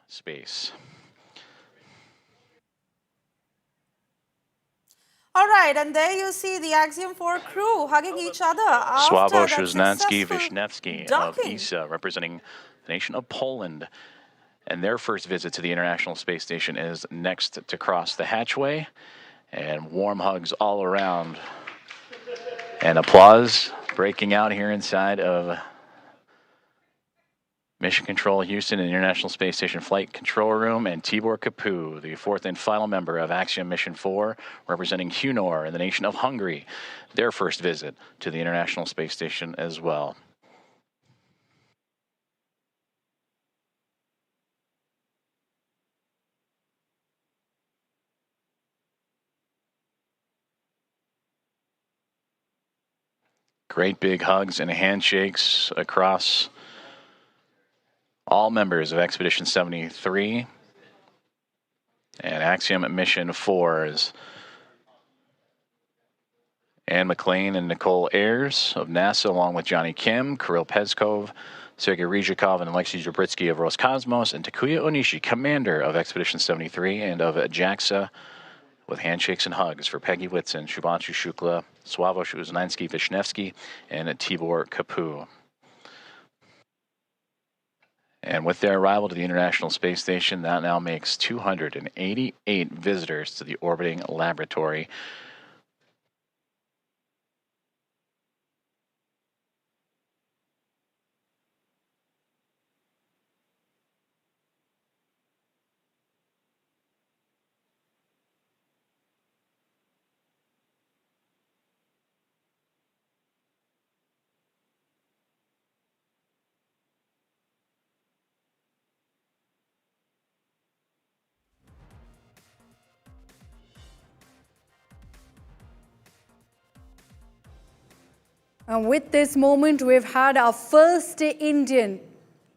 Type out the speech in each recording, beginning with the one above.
space. All right, and there you see the Axiom 4 crew hugging each other after Sławomir that successful Wisniewski of docking. ESA, representing the nation of Poland. And their first visit to the International Space Station is next to cross the hatchway. And warm hugs all around. And applause breaking out here inside of Mission Control Houston and International Space Station Flight Control Room, and Tibor Kapu, the fourth and final member of Axiom Mission 4, representing Hunor in the nation of Hungary, their first visit to the International Space Station as well. Great big hugs and handshakes across all members of Expedition 73 and Axiom Mission 4's Anne McLean and Nicole Ayers of NASA, along with Johnny Kim, Kirill Peskov, Sergei Ryzhikov, and Alexei Zabritsky of Roscosmos, and Takuya Onishi, commander of Expedition 73 and of JAXA, with handshakes and hugs for Peggy Whitson, Shubhanshu Shukla, Sławomir Wisniewski, and Tibor Kapu. And with their arrival to the International Space Station, that now makes 288 visitors to the orbiting laboratory. And with this moment, we've had our first Indian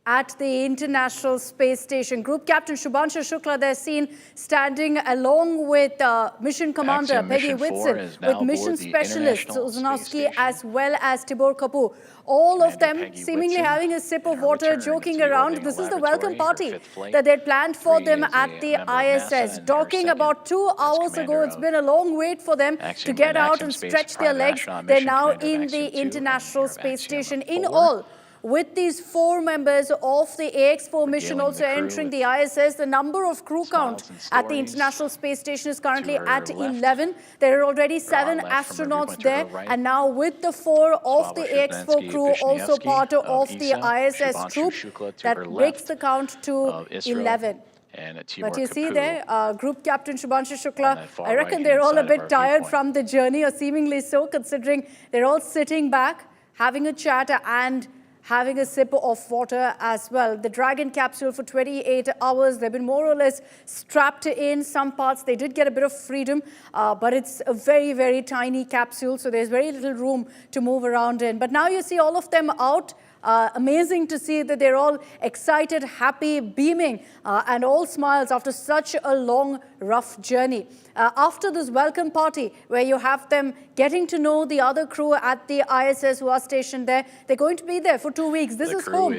at the International Space Station. Group Captain Subhanshu Shukla, they're seen standing along with Mission Commander Axiom Peggy Mission 4 Whitson, is now with aboard Mission the Specialist International Space Uzanowski, Station. as well as Tibor Kapoor. All of Commander them Peggy seemingly Whitson having a sip in of her water, return joking to the around. orbiting This is the welcome laboratory, her party fifth flight. that they'd planned for Three them as at a the member of NASA ISS. and her Docking second about 2 as hours ago. commander It's been a long wait for them to Axiom get and out Axiom and Space stretch their Private legs. Astronaut They're Mission, now commander of in Axiom the 2 and International leader of Space Axiom Station. In 4. all, with these 4 members of the AX4 mission Regaling also the crew entering with the ISS, the number of crew count smiles and at the stories. International Space Station is currently To her at left, 11. There are already 7 left from her astronauts viewpoint, to her there, right, and now with the 4 of the Sławomir AX4 crew also Wisniewski part of the ESA, ISS Shubhanshu troop, Shukla to her that breaks left the count to of ISRO, 11. and Tibor But you see Kapu there, Group Captain Subhanshu on Shukla, that far I reckon right-hand they're all a side of our bit tired viewpoint. from the journey, or seemingly so, considering they're all sitting back, having a chat and having a sip of water as well. The Dragon capsule for 28 hours, they've been more or less strapped in. Some parts, they did get a bit of freedom, but it's a very, very tiny capsule, so there's very little room to move around in. But now you see all of them out. Amazing to see that they're all excited, happy, beaming, and all smiles after such a long, rough journey. After this welcome party, where you have them getting to know the other crew at the ISS who are stationed there, they're going to be there for 2 weeks. This is home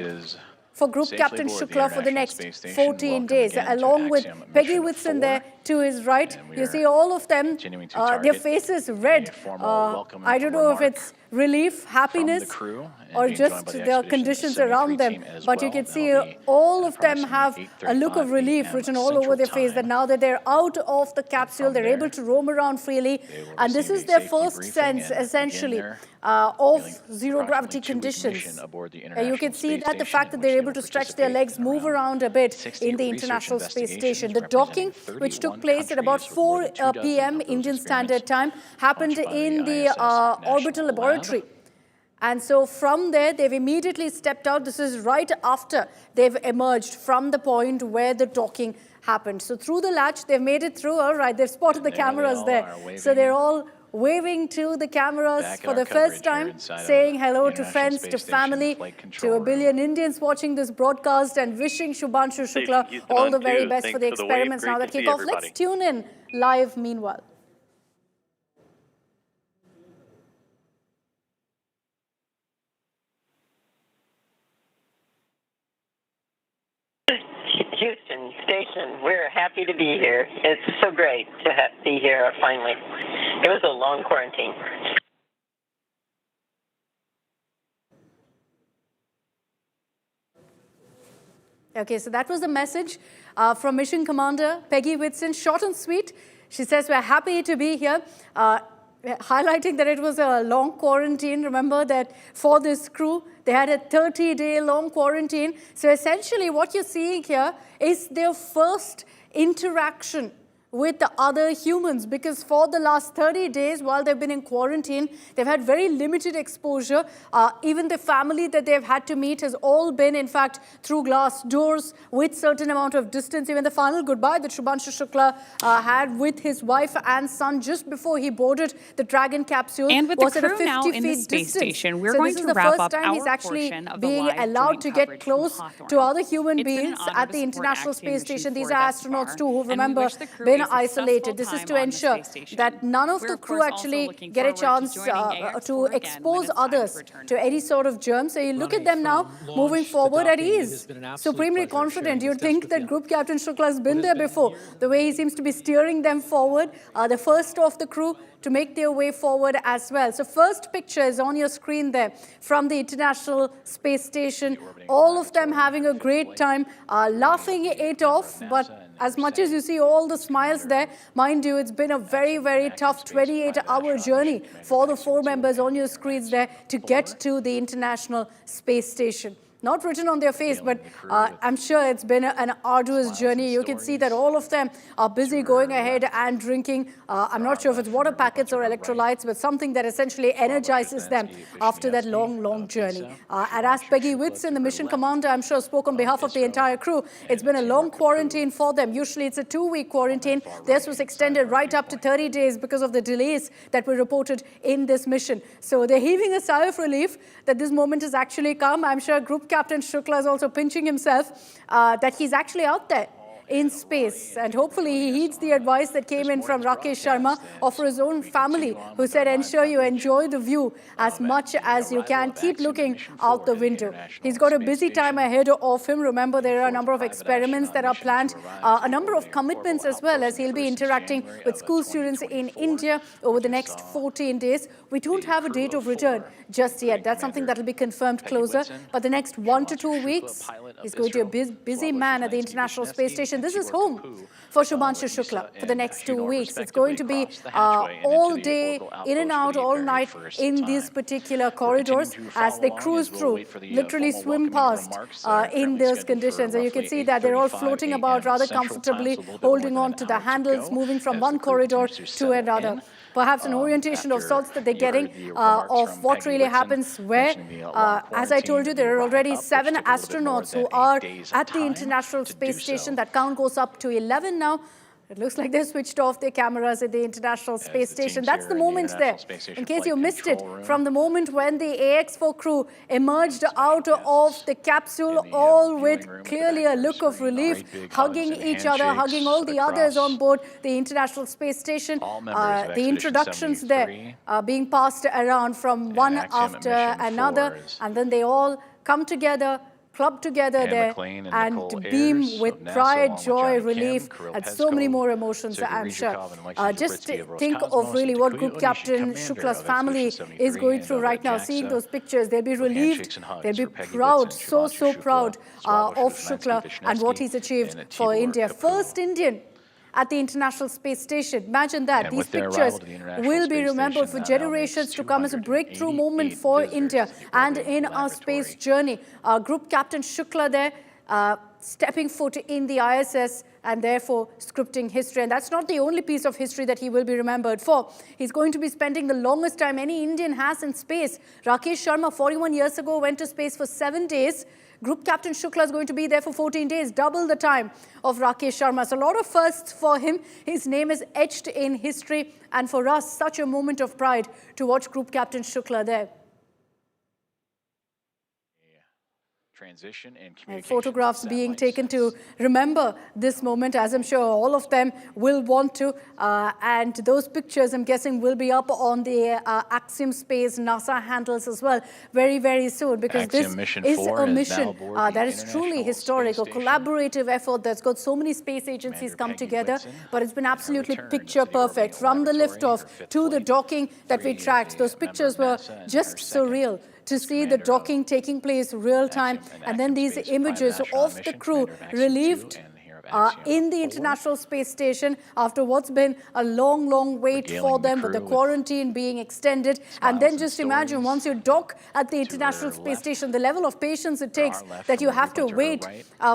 for Group Captain Shukla for the next 14 days, along with Peggy Whitson there to his right. You see all of them, their faces red. I don't know if it's relief, happiness, or just the conditions around them. But you can see all of them have a look of relief written all over their face, that now that they're out of the capsule, they're able to roam around freely. And this is their first sense, essentially, of zero gravity conditions. You can see that the fact that they're able to stretch their legs, move around a bit in the International Space Station. The docking, which took place at about 4 p.m. Indian Standard Time, happened in the orbital laboratory. And so from there, they've immediately stepped out. This is right after they've emerged from the point where the docking happened. So through the latch, they've made it through. All right, they've spotted the cameras there. So they're all waving to the cameras for the first time, saying hello to friends, to family, to a billion Indians watching this broadcast, and wishing Shubhanshu Shukla all the very best for the experiments now that kick off. Let's tune in live meanwhile. Houston station. We're happy to be here. It's so great to be here finally. It was a long quarantine. Okay, so that was the message from Mission Commander Peggy Whitson, short and sweet. She says, we're happy to be here, highlighting that it was a long quarantine. Remember that for this crew, they had a 30-day long quarantine. So essentially what you're seeing here is their first interaction with the other humans, because for the last 30 days while they've been in quarantine, they've had very limited exposure. Even the family that they've had to meet has all been, in fact, through glass doors with certain amount of distance. Even the final goodbye that Shubhanshu Shukla had with his wife and son just before he boarded the Dragon capsule and with was the at a crew 50 now in the feet space distance. station, we're going to wrap up our portion of the being live allowed joint to get coverage close from Hawthorne. to other human It's been an beings honor at to the support International Axiom Space Mission Station. These 4 are thus astronauts far, too who, and we remember, wish the crew been a successful isolated. This is time to on the ensure space station. that none of We're, the of crew course, also actually looking get a forward chance to joining AX4 to again when expose it's time to others return to any sort of germ. So you look at them now moving forward at ease, supremely confident. You'd think that Group Captain Shukla has been there before, the way he seems to be steering them forward. The first of the crew to make their way forward as well. So first picture is on your screen there from the International Space Station. All of them having a great time, laughing it off, but as much as you see all the smiles there, mind you, it's been a very, very tough 28-hour journey for the 4 members on your screens there to get to the International Space Station. Not written on their face, but I'm sure it's been an arduous journey. You can see that all of them are busy going ahead and drinking. I'm not sure if it's water packets or electrolytes, but something that essentially energizes them after that long, long journey. And as Peggy Whitson, the mission commander, I'm sure spoke on behalf of the entire crew, it's been a long quarantine for them. Usually it's a 2-week quarantine. This was extended right up to 30 days because of the delays that were reported in this mission. So they're heaving a sigh of relief that this moment has actually come. I'm sure Group Captain Shukla is also pinching himself that he's actually out there in space, and hopefully he heeds the advice that came in from Rakesh Sharma or for his own family, who said ensure you enjoy the view as much as you can. Keep looking out the window. He's got a busy time ahead of him. Remember, there are a number of experiments that are planned, a number of commitments as well, as he'll be interacting with school students in India over the next 14 days. We don't have a date of return just yet. That's something that will be confirmed closer. But the next 1 to 2 weeks, he's going to be a busy man at the International Space Station. This is home for Shubhanshu Shukla for the next 2 weeks. It's going to be all day, in and out, all night in these particular corridors as they cruise through, literally swim past in those conditions. And you can see that they're all floating about rather comfortably, holding on to the handles, moving from one corridor to another. Perhaps an orientation of sorts that they're getting of what really happens where. As I told you, there are already 7 astronauts who are at the International Space Station. That count goes up to 11 now. It looks like they switched off their cameras at the International Space Station. That's the moment there. In case you missed it, from the moment when the AX4 crew emerged out of the capsule, all with clearly a look of relief, hugging each other, hugging all the others on board the International Space Station. The introductions there being passed around from one after another, and then they all come together, club together there and beam with pride, joy, relief, and so many more emotions, I'm sure. Just think of really what Group Captain Shukla's family is going through right now. Seeing those pictures, they'll be relieved, they'll be proud, so proud of Shukla and what he's achieved for India. First Indian at the International Space Station. Imagine that. These pictures will be remembered for generations to come as a breakthrough moment for India and in our space journey. Group Captain Shukla there stepping foot in the ISS and therefore scripting history. And that's not the only piece of history that he will be remembered for. He's going to be spending the longest time any Indian has in space. Rakesh Sharma, 41 years ago, went to space for 7 days. Group Captain Shukla is going to be there for 14 days, double the time of Rakesh Sharma. So a lot of firsts for him. His name is etched in history. And for us, such a moment of pride to watch Group Captain Shukla there. transition and And communication. photographs being taken to remember this moment, as I'm sure all of them will want to. And those pictures, I'm guessing, will be up on the Axiom Space NASA handles as well very, very soon, because Axiom this is a mission that is truly historic, a collaborative effort that's got so many space agencies come together. But it's been absolutely picture perfect, from the liftoff to the docking that we tracked. Those pictures were just surreal to see the docking taking place real time, and then these images of the crew relieved in the International Space Station after what's been a long, long wait for them, with the quarantine being extended. And then just imagine, once you dock at the International Space Station, the level of patience it takes, that you have to wait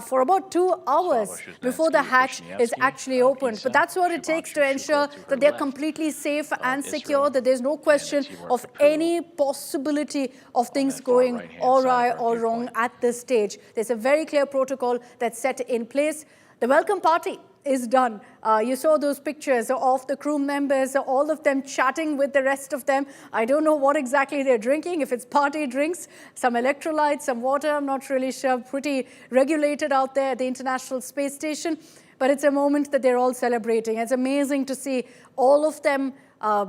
for about 2 hours before the hatch is actually opened. But that's what it takes to ensure that they're completely safe and secure, that there's no question of any possibility of things going awry or wrong at this stage. There's a very clear protocol that's set in place. The welcome party is done. You saw those pictures of the crew members, all of them chatting with the rest of them. I don't know what exactly they're drinking, if it's party drinks, some electrolytes, some water, I'm not really sure. Pretty regulated out there at the International Space Station. But it's a moment that they're all celebrating. It's amazing to see all of them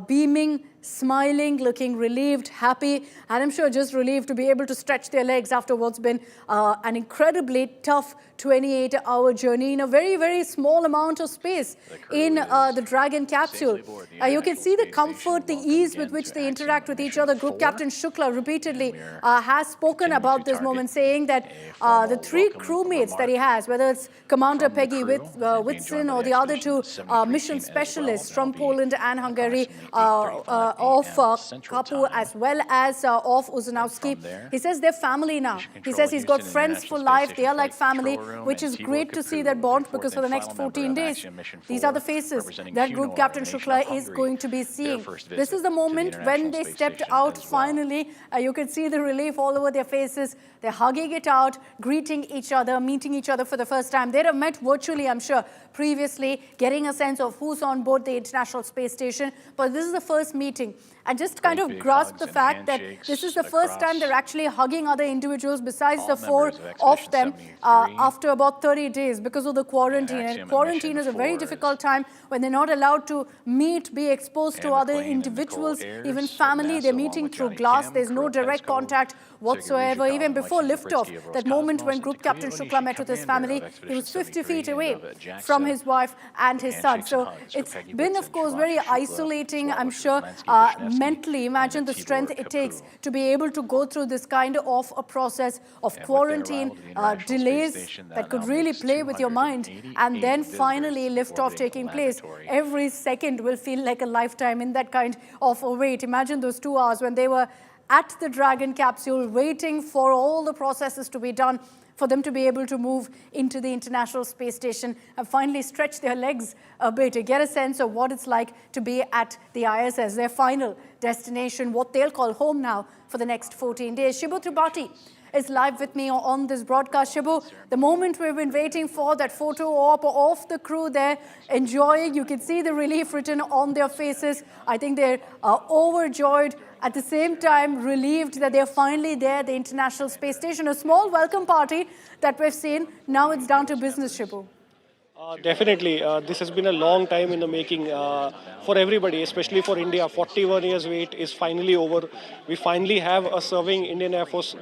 beaming, smiling, looking relieved, happy, and I'm sure just relieved to be able to stretch their legs after what's been an incredibly tough 28-hour journey in a very, very small amount of space in the Dragon capsule. You can see the comfort, the ease with which they interact with each other. Group Captain Shukla repeatedly has spoken about this moment, saying that the 3 crewmates that he has, whether it's Commander Peggy Whitson or the other 2 mission specialists from Poland and Hungary, of Kapoor as well as of Uzanowski. He says they're family now. He says he's got friends for life. They are like family, which is great to see that bond, because for the next 14 days, these are the faces that Group Captain Shukla is going to be seeing. This is the moment when they stepped out finally. You can see the relief all over their faces. They're hugging it out, greeting each other, meeting each other for the first time. They'd have met virtually, I'm sure, previously, getting a sense of who's on board the International Space Station. But this is the first meeting. And just kind of grasp the fact that this is the first time they're actually hugging other individuals besides the 4 of them after about 30 days because of the quarantine. And quarantine is a very difficult time when they're not allowed to meet, be exposed to other individuals, even family. They're meeting through glass. There's no direct contact whatsoever. Even before liftoff, that moment when Group Captain Shukla met with his family, he was 50 feet away from his wife and his son. So it's been, of course, very isolating, I'm sure, mentally. Imagine the strength it takes to be able to go through this kind of a process of quarantine, delays that could really play with your mind, and then finally liftoff taking place. Every second will feel like a lifetime in that kind of a wait. Imagine those 2 hours when they were at the Dragon capsule waiting for all the processes to be done, for them to be able to move into the International Space Station and finally stretch their legs a bit to get a sense of what it's like to be at the ISS, their final destination, what they'll call home now for the next 14 days. Shubhu Tripathi is live with me on this broadcast. Shubhu, the moment we've been waiting for, that photo op of the crew there enjoying, you can see the relief written on their faces. I think they're overjoyed, at the same time relieved that they're finally there at the International Space Station. A small welcome party that we've seen. Now it's down to business, Shubhu. Definitely. This has been a long time in the making for everybody, especially for India. 41 years wait is finally over. We finally have a serving Indian Air Force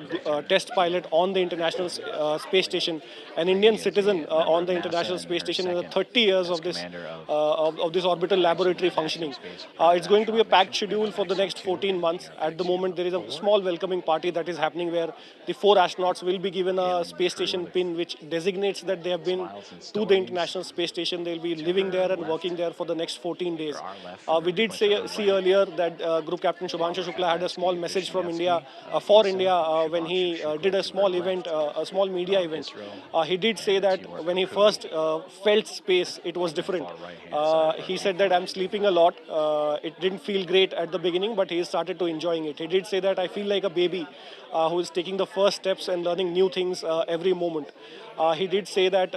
test pilot on the International Space Station, an Indian citizen on the International Space Station in the 30 years of this orbital laboratory functioning. It's going to be a packed schedule for the next 14 months. At the moment, there is a small welcoming party that is happening where the 4 astronauts will be given a space station pin which designates that they have been to the International Space Station. They'll be living there and working there for the next 14 days. We did see earlier that Group Captain Subhanshu Shukla had a small message from India, for India, when he did a small event, a small media event. He did say that when he first felt space, it was different. He said that I'm sleeping a lot. It didn't feel great at the beginning, but he started to enjoying it. He did say that I feel like a baby who is taking the first steps and learning new things every moment. He did say that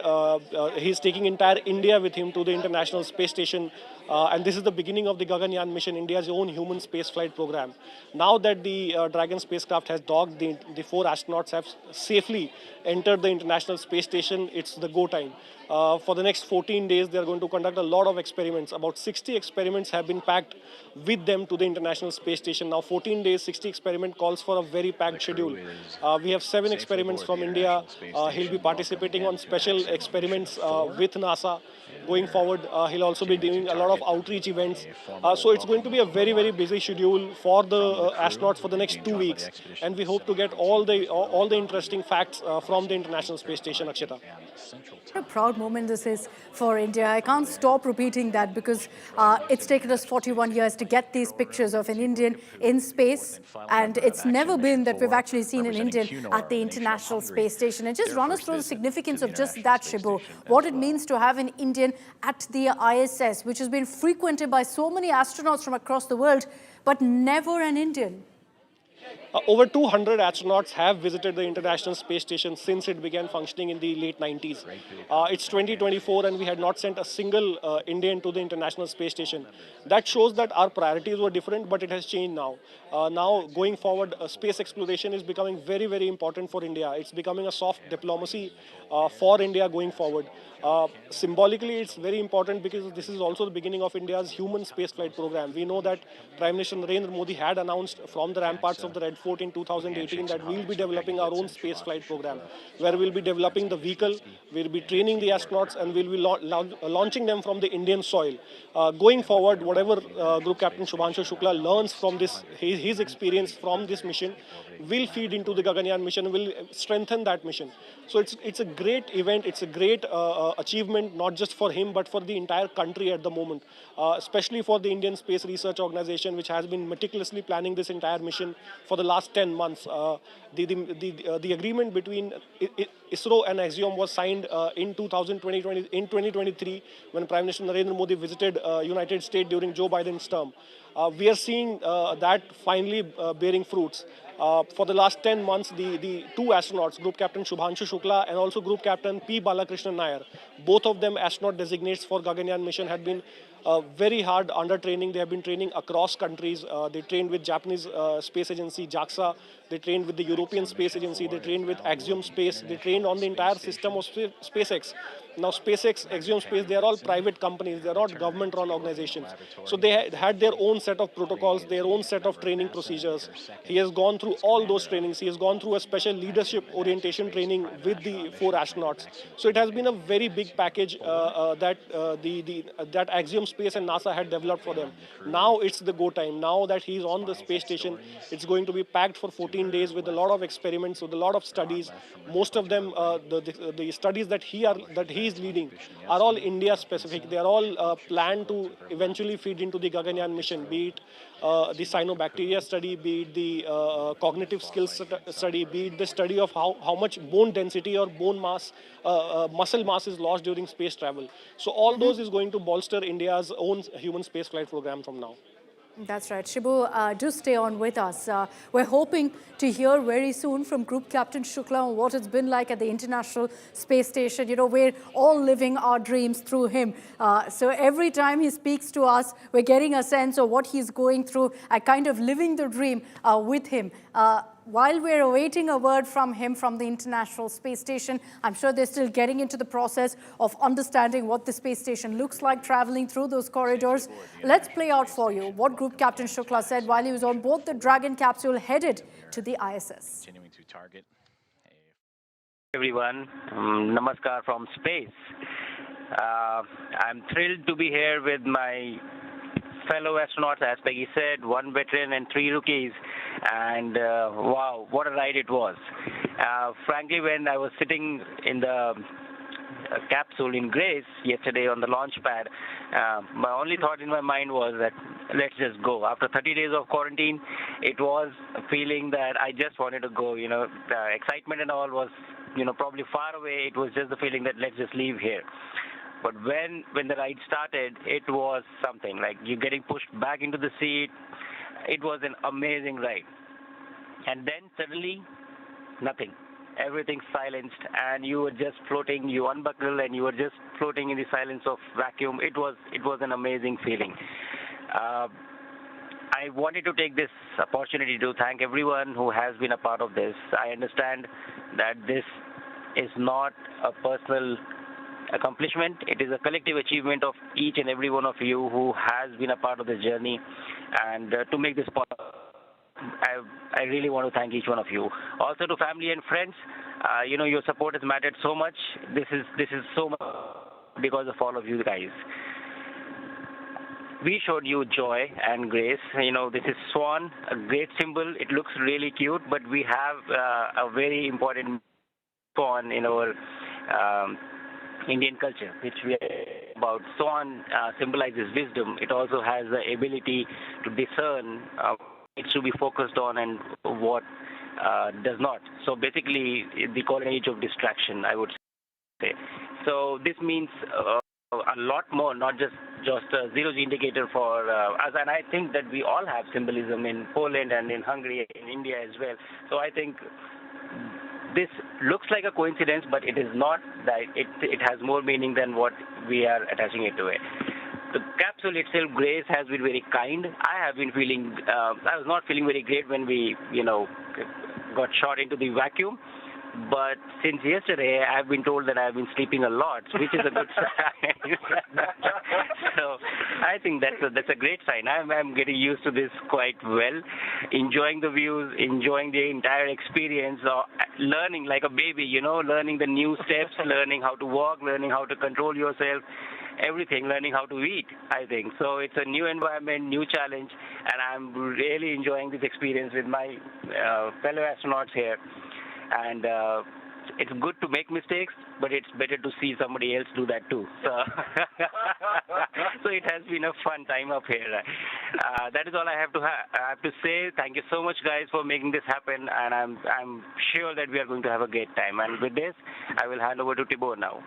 he's taking taking entire India with him to the International Space Station. And this is the beginning of the Gaganyaan mission, India's own human spaceflight program. Now that the Dragon spacecraft has docked, the 4 astronauts have safely entered the International Space Station. It's the go time. For the next 14 days, they are going to conduct a lot of experiments. About 60 experiments have been packed with them to the International Space Station. Now, 14 days, 60 experiment calls for a very packed schedule. We have 7 experiments from India. He'll be participating on special experiments with NASA. Going forward, he'll also be doing a lot of outreach events. So it's going to be a very, very busy schedule for the astronauts for the next 2 weeks. And we hope to get all the interesting facts from the International Space Station, Akshita. What a proud moment this is for India. I can't stop repeating that because it's taken us 41 years to get these pictures of an Indian in space. And it's never been that we've actually seen an Indian at the International Space Station. And just run us through the significance of just that, Shibu. What it means to have an Indian at the ISS, which has been frequented by so many astronauts from across the world, but never an Indian. Over 200 astronauts have visited the International Space Station since it began functioning in the late 90s. It's 2024 and we had not sent a single Indian to the International Space Station. That shows that our priorities were different, but it has changed now. Now, going forward, space exploration is becoming very, very important for India. It's becoming a soft diplomacy for India going forward. Symbolically, it's very important because this is also the beginning of India's human spaceflight program. We know that Prime Minister Narendra Modi had announced from the ramparts of the Red Fort in 2018 that we'll be developing our own spaceflight program, where we'll be developing the vehicle, we'll be training the astronauts, and we'll be launching them from the Indian soil. Going forward, whatever Group Captain Subhanshu Shukla learns from this, his experience from this mission, will feed into the Gaganyaan mission, will strengthen that mission. So it's a great event, it's a great achievement, not just for him, but for the entire country at the moment, especially for the Indian Space Research Organization, which has been meticulously planning this entire mission for the last 10 months. The agreement between ISRO and Axiom was signed in 2023 when Prime Minister Narendra Modi visited United States during Joe Biden's term. We are seeing that finally bearing fruits. For the last 10 months, the 2 astronauts, Group Captain Subhanshu Shukla and also Group Captain P. Balakrishnan Nair, both of them astronaut designates for Gaganyaan mission, had been very hard under training. They have been training across countries. They trained with Japanese space agency JAXA. They trained with the European Space Agency. They trained with Axiom Space. They trained on the entire system of SpaceX. Now, SpaceX, Axiom Space, they are all private companies. They are not government-run organizations. So they had their own set of protocols, their own set of training procedures. He has gone through all those trainings. He has gone through a special leadership orientation training with the 4 astronauts. So it has been a very big package that Axiom Space and NASA had developed for them. Now it's the go time. Now that he's on the space station, it's going to be packed for 14 days with a lot of experiments, with a lot of studies. Most of them, the studies that he is leading are all India specific. They are all planned to eventually feed into the Gaganyaan mission, be it the cyanobacteria study, be it the cognitive skills study, be it the study of how much bone density or bone mass, muscle mass is lost during space travel. So all those is going to bolster India's own human spaceflight program from now. That's right. Shibu, do stay on with us. We're hoping to hear very soon from Group Captain Shukla on what it's been like at the International Space Station. You know, we're all living our dreams through him. So every time he speaks to us, we're getting a sense of what he's going through, kind of living the dream with him. While we're awaiting a word from him from the International Space Station, I'm sure they're still getting into the process of understanding what the space station looks like, traveling through those corridors. Let's play out for you what Group Captain Shukla said while he was on board the Dragon capsule headed to the ISS. Continuing to target. Everyone, namaskar from space. I'm thrilled to be here with my fellow astronauts, as Peggy said, 1 veteran and 3 rookies. And wow, what a ride it was. Frankly, when I was sitting in the capsule in Grace yesterday on the launch pad, my only thought in my mind was that let's just go. After 30 days of quarantine, it was a feeling that I just wanted to go. You know, the excitement and all was, you know, probably far away. It was just the feeling that let's just leave here. But when the ride started, it was something like you getting pushed back into the seat. It was an amazing ride. And then suddenly, nothing. everything silenced, and you were just floating. You unbuckle, and you were just floating in the silence of vacuum. It was an amazing feeling. I wanted to take this opportunity to thank everyone who has been a part of this. I understand that this is not a personal accomplishment. It is a collective achievement of each and every one of you who has been a part of this journey. And to make this possible, I really want to thank each one of you. Also to family and friends, your support has mattered so much. This is so much because of all of you guys. We showed you joy and grace. This is swan, a great symbol. It looks really cute, but we have a very important swan in our Indian culture, which we are about. Swan symbolizes wisdom. It also has the ability to discern it's to be focused on and what does not. So basically, the golden age of distraction, I would say. So this means a lot more, not just a zero-G indicator for us. And I think that we all have symbolism in Poland and in Hungary, in India as well. So I think this looks like a coincidence, but it is not. That it has more meaning than what we are attaching it to it. The capsule itself, Grace, has been very kind. I was not feeling very great when we, got shot into the vacuum. But since yesterday, I've been told that I've been sleeping a lot, which is a good sign. So I think that's a great sign. I'm getting used to this quite well, enjoying the views, enjoying the entire experience, learning like a baby, learning the new steps, learning how to walk, learning how to control yourself, everything, learning how to eat, I think. So it's a new environment, new challenge, and I'm really enjoying this experience with my fellow astronauts here. And it's good to make mistakes, but it's better to see somebody else do that too. So, so it has been a fun time up here. That is all I have to say. Thank you so much, guys, for making this happen, and I'm sure that we are going to have a great time. And with this, I will hand over to Tibor now.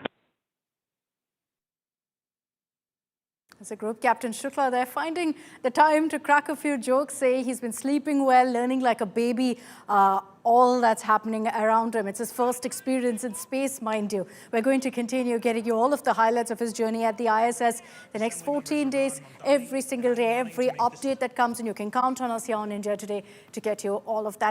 As a Group Captain Shukla, they're finding the time to crack a few jokes, say he's been sleeping well, learning like a baby, all that's happening around him. It's his first experience in space, mind you. We're going to continue getting you all of the highlights of his journey at the ISS the next 14 days, every single day, every update that comes in. You can count on us here on India Today to get you all of that.